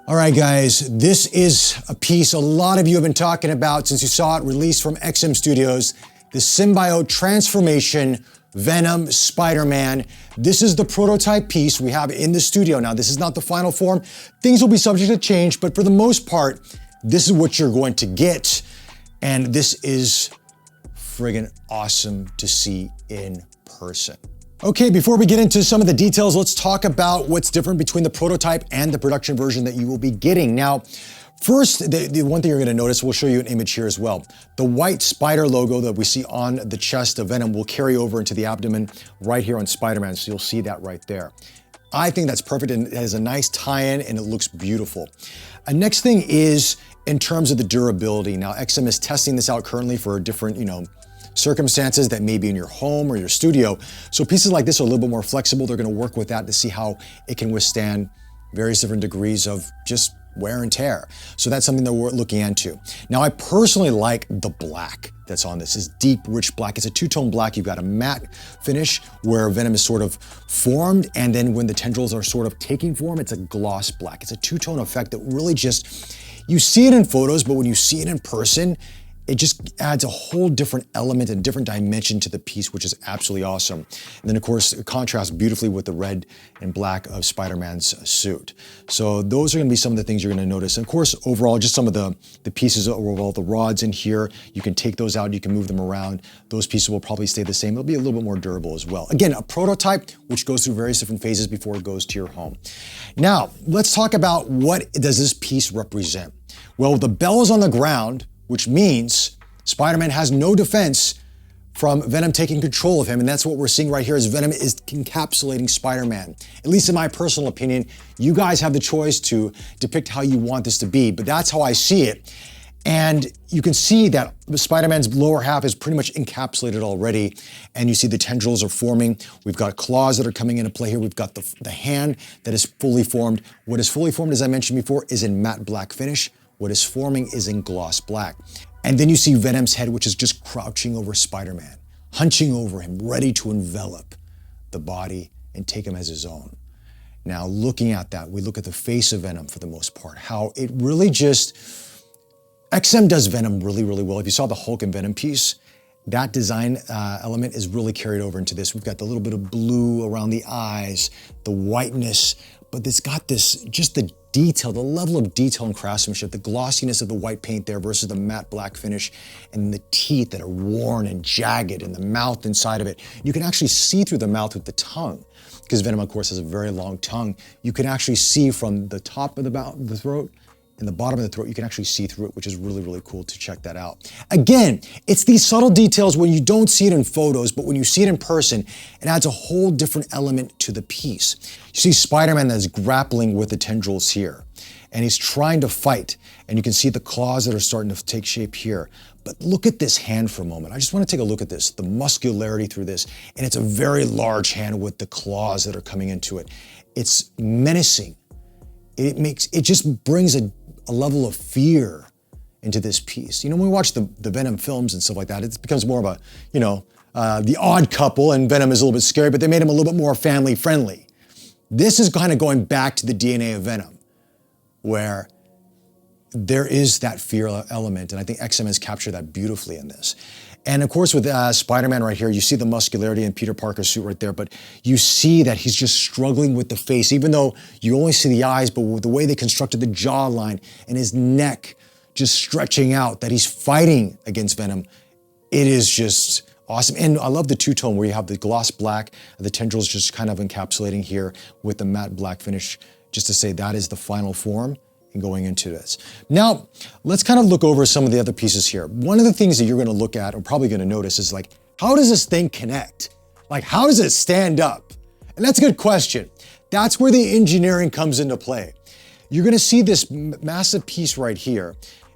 All right, guys, this is a piece a lot of you have been talking about since you saw it released from XM Studios, the Symbiote Transformation Venom Spider-Man. This is the prototype piece we have in the studio. Now, this is not the final form. Things will be subject to change, but for the most part, this is what you're going to get. And this is friggin' awesome to see in person. Okay, before we get into some of the details, let's talk about what's different between the prototype and the production version that you will be getting. Now, first, the one thing you're gonna notice, we'll show you an image here as well. The white spider logo that we see on the chest of Venom will carry over into the abdomen right here on Spider-Man, so you'll see that right there. I think that's perfect, and it has a nice tie-in and it looks beautiful. Next thing is in terms of the durability. Now, XM is testing this out currently for different, circumstances that may be in your home or your studio. So pieces like this are a little bit more flexible. They're gonna work with that to see how it can withstand various different degrees of just wear and tear. So that's something that we're looking into. Now, I personally like the black that's on this. It's deep, rich black. It's a two-tone black. You've got a matte finish where Venom is sort of formed, and then when the tendrils are sort of taking form, it's a gloss black. It's a two-tone effect that really just, you see it in photos, but when you see it in person, it just adds a whole different element and different dimension to the piece, which is absolutely awesome. And then of course, it contrasts beautifully with the red and black of Spider-Man's suit. So those are gonna be some of the things you're gonna notice. And of course, overall, just some of the pieces overall, the rods in here, you can take those out, you can move them around. Those pieces will probably stay the same. They'll be a little bit more durable as well. Again, a prototype, which goes through various different phases before it goes to your home. Now, let's talk about what does this piece represent? Well, the bell is on the ground, which means Spider-Man has no defense from Venom taking control of him, and that's what we're seeing right here is Venom is encapsulating Spider-Man. At least in my personal opinion, you guys have the choice to depict how you want this to be, but that's how I see it. And you can see that Spider-Man's lower half is pretty much encapsulated already, and you see the tendrils are forming. We've got claws that are coming into play here. We've got the hand that is fully formed. What is fully formed, as I mentioned before, is in matte black finish. What is forming is in gloss black. And then you see Venom's head, which is just crouching over Spider-Man, hunching over him, ready to envelop the body and take him as his own. Now, looking at that, we look at the face of Venom for the most part, how it really just, XM does Venom really, really well. If you saw the Hulk and Venom piece, that design element is really carried over into this. We've got the little bit of blue around the eyes, the whiteness, but it's got this, just the detail, the level of detail and craftsmanship, the glossiness of the white paint there versus the matte black finish, and the teeth that are worn and jagged, and the mouth inside of it. You can actually see through the mouth with the tongue, because Venom, of course, has a very long tongue. You can actually see from the top of the throat and the bottom of the throat, you can actually see through it, which is really, really cool to check that out. Again, it's these subtle details when you don't see it in photos, but when you see it in person, it adds a whole different element to the piece. You see Spider-Man that's grappling with the tendrils here, and he's trying to fight, and you can see the claws that are starting to take shape here. But look at this hand for a moment. I just want to take a look at this, the muscularity through this, and it's a very large hand with the claws that are coming into it. It's menacing. It just brings a level of fear into this piece. When we watch the Venom films and stuff like that, it becomes more of a, the odd couple, and Venom is a little bit scary, but they made him a little bit more family friendly. This is kind of going back to the DNA of Venom, where there is that fear element, and I think XM has captured that beautifully in this. And of course, with Spider-Man right here, you see the muscularity in Peter Parker's suit right there, but you see that he's just struggling with the face, even though you only see the eyes, but with the way they constructed the jawline and his neck just stretching out, that he's fighting against Venom. It is just awesome. And I love the two-tone where you have the gloss black, the tendrils just kind of encapsulating here with the matte black finish, just to say that is the final form and going into this. Now, let's kind of look over some of the other pieces here. One of the things that you're gonna look at or probably gonna notice is like, how does this thing connect? Like, how does it stand up? And that's a good question. That's where the engineering comes into play. You're gonna see this massive piece right here,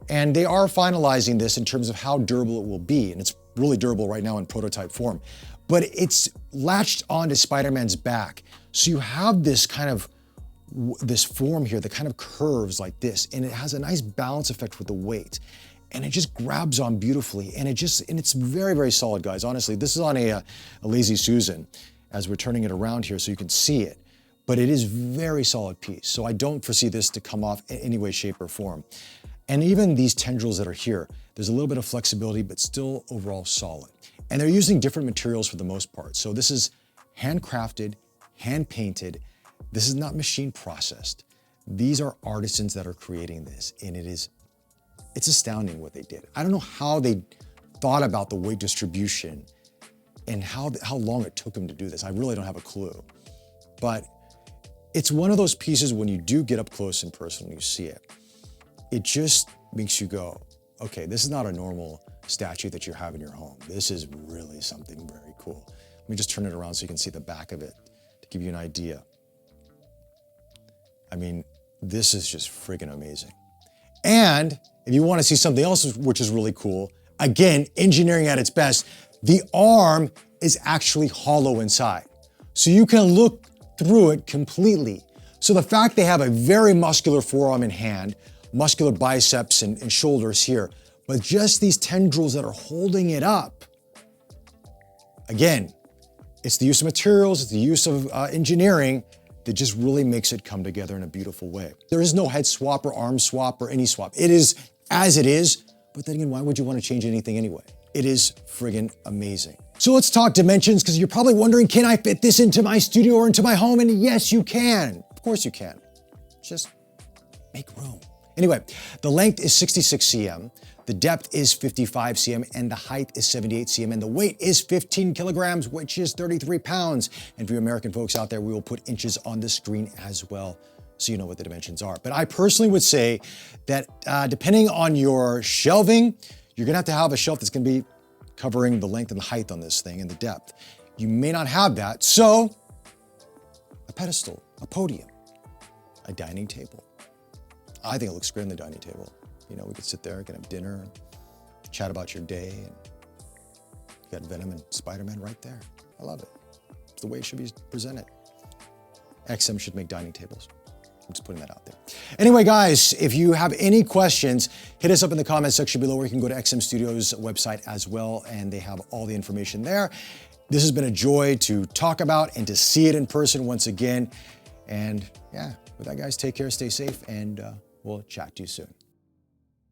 and they are finalizing this in terms of how durable it will be, and it's really durable right now in prototype form. But it's latched onto Spider-Man's back. So you have this kind of this form here that kind of curves like this, and it has a nice balance effect with the weight, and it just grabs on beautifully, and it's very, very solid, guys. Honestly, this is on a Lazy Susan as we're turning it around here so you can see it, but it is very solid piece. So I don't foresee this to come off in any way, shape, or form. And even these tendrils that are here, there's a little bit of flexibility, but still overall solid. And they're using different materials for the most part. So this is handcrafted, hand painted. This is not machine processed. These are artisans that are creating this, and it's astounding what they did. I don't know how they thought about the weight distribution and how long it took them to do this. I really don't have a clue. But it's one of those pieces when you do get up close and personal and you see it, it just makes you go, okay, this is not a normal statue that you have in your home. This is really something very cool. Let me just turn it around so you can see the back of it to give you an idea. I mean, this is just friggin' amazing. And if you want to see something else which is really cool, again, engineering at its best, the arm is actually hollow inside. So you can look through it completely. So the fact they have a very muscular forearm and hand, muscular biceps and shoulders here, but just these tendrils that are holding it up. Again, it's the use of materials, it's the use of engineering that just really makes it come together in a beautiful way. There is no head swap or arm swap or any swap. It is as it is, but then again, why would you want to change anything anyway? It is friggin' amazing. So let's talk dimensions, because you're probably wondering, can I fit this into my studio or into my home? And yes, you can. Of course you can. Just make room. Anyway, the length is 66 cm, the depth is 55 cm, and the height is 78 cm, and the weight is 15 kilograms, which is 33 pounds. And for you American folks out there, we will put inches on the screen as well, so you know what the dimensions are. But I personally would say that depending on your shelving, you're gonna have to have a shelf that's gonna be covering the length and the height on this thing and the depth. You may not have that, so a pedestal, a podium, a dining table. I think it looks great on the dining table. You know, we could sit there, we could have dinner, and chat about your day, and you got Venom and Spider-Man right there. I love it. It's the way it should be presented. XM should make dining tables. I'm just putting that out there. Anyway, guys, if you have any questions, hit us up in the comments section below, or you can go to XM Studios' website as well, and they have all the information there. This has been a joy to talk about and to see it in person once again. And yeah, with that, guys, take care, stay safe, and we'll chat to you soon.